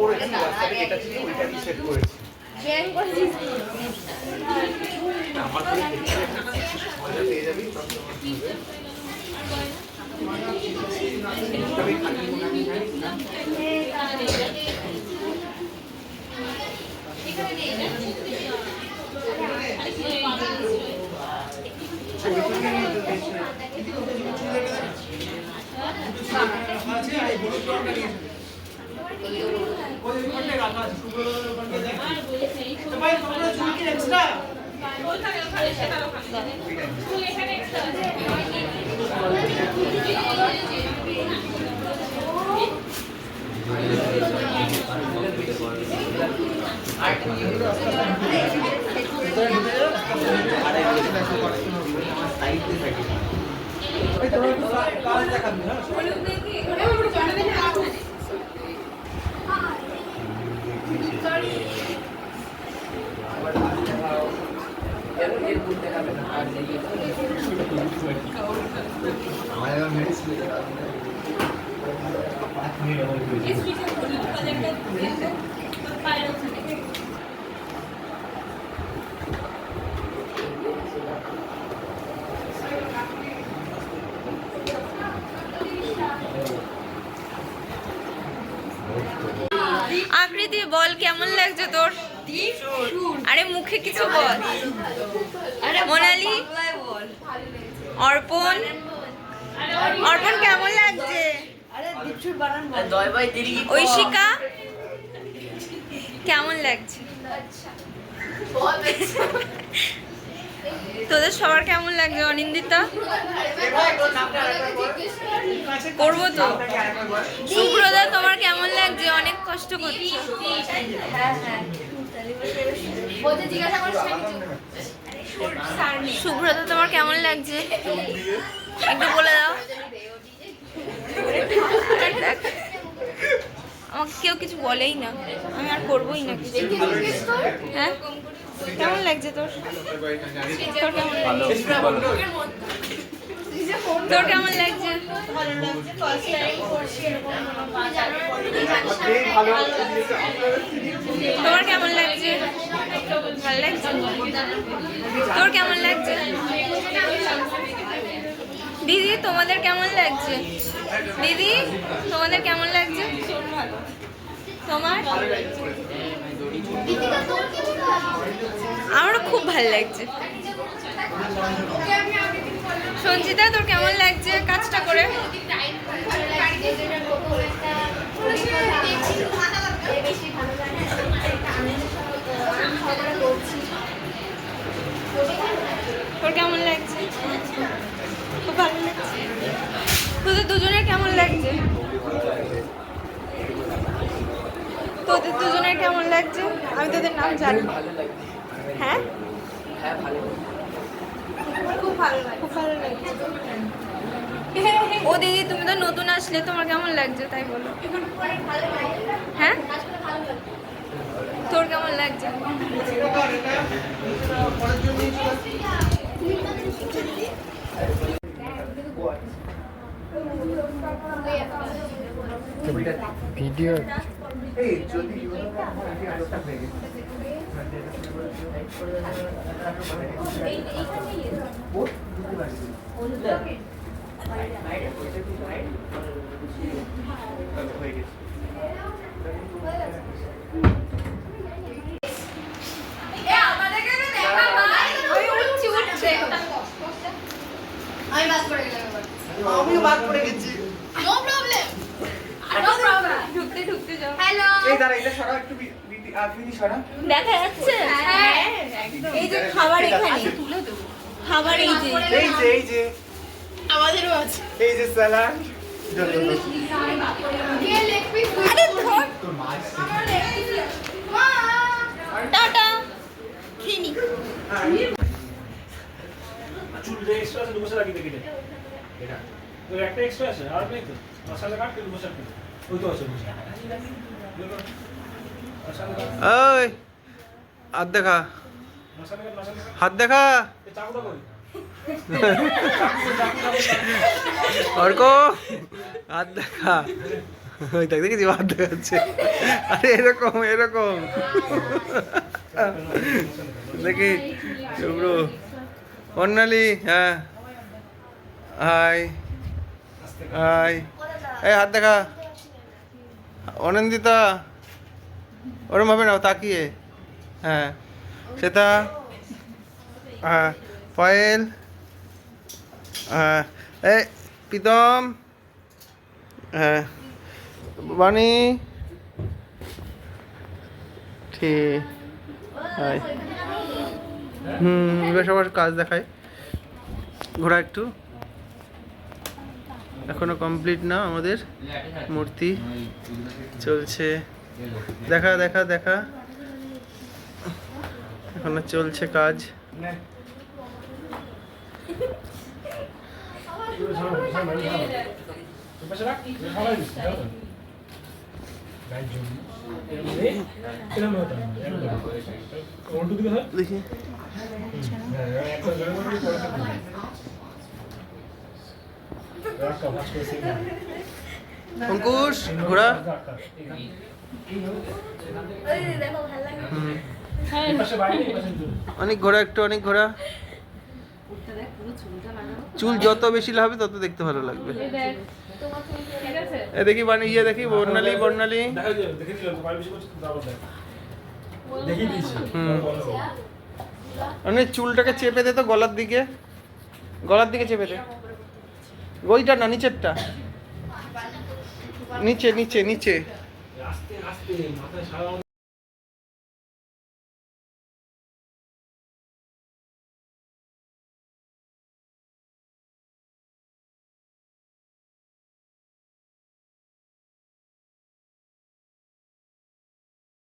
করেছি রাস্তাতে এটা ছিল ওইটা আমি সেট করেছি ব্যাং করেছিস আমার তো মজা পেয়ে যাবি তবে খালি মনে হয় আকৃতি বল কেমন লাগছে তোর? আরে মুখে কিছু বল। মোনালি, অর্পণ, অর্পণ কেমন লাগছে? ঐশিকা কেমন লাগছে? তোদের সবার কেমন লাগছে? অনিন্দিতা করবো তো। সুব্রতা তোমার কেমন লাগছে? অনেক কষ্ট করছো। সুব্রতা তোমার কেমন লাগছে একটু বলে দাও। আমাকে কেউ কিছু বলেই না, আমি আর করবোই না কিছু। হ্যাঁ কেমন লাগছে তোর? তোর কেমন লাগছে? তোর কেমন লাগছে? তোমার কেমন লাগছে? ভালো লাগছে? তোর কেমন লাগছে? দিদি তোমাদের কেমন লাগছে? দিদি তোমাদের কেমন লাগছে? তোমার? আমারও খুব ভালো লাগছে। সঞ্চিতা তোর কেমন লাগছে কাজটা করে? তোর কেমন লাগছে? খুব ভালো লাগছে। তোদের দুজনের কেমন লাগছে? তোদের দুজনের কেমন লাগছে? আমি তোদের নাম জানি। হ্যাঁ খুব ভালো লাগছে। ও দিদি তুমি তো নতুন আসলে, তোমার কেমন লাগছে তাই বলো। হ্যাঁ তোর কেমন লাগছে? ভিডিও আমিও বাদ পড়ে গেছি। No problem. ঢুকতে যাও। হ্যালো এই দাঁড়া এটা সরা একটু আকৃতি সরা। দেখা যাচ্ছে? হ্যাঁ একদম। এই যে খাবার এখানে তুলে দেবো। খাবার এই যে আমাদেরও আছে। এই যে সালাড কে লেগ পিস? আরে ধর তোর মাছ মা টাটা খেনি। চুল এক্সট্রা আছে, দুবছর আগে কেটে এটা ওই একটা এক্সট্রা আছে আর নেই তো মশলা কাট के দুবছর কেটে ওই তো আছে ওই হাত দেখা, হাত দেখা চাকুটা কই অর্ক হাত দেখা। ওই দেখ দেখেছি হাত দেখাচ্ছে। আরে এরকম এরকম দেখি ব্রো। বর্ণালী, হ্যাঁ হাই হাই, এই হাত দেখা। অনন্দিতা, ওরম হবে না, তাকিয়ে। হ্যাঁ শ্বেতা, হ্যাঁ পায়েল, হ্যাঁ এই প্রীতম, হ্যাঁ বাণী, ঠিক। হাই। এবার সবার কাজ দেখায়। ঘোরা একটু, এখনো কমপ্লিট না আমাদের মূর্তি চলছে। দেখা দেখা দেখা, এখনো চলছে কাজ। দেখি অঙ্কুশ, ঘোরা। অনেক ঘোরা, একটু অনেক ঘোরা। চুল যত বেশি হবে তত দেখতে ভালো লাগবে। এ দেখি বানি, ইয়ে দেখি বর্ণালী, বর্ণালী। মানে চুলটাকে চেপে দে তো গলার দিকে, গলার দিকে চেপে দে। ওইটা না, নিচেরটা, নিচে নিচে নিচে।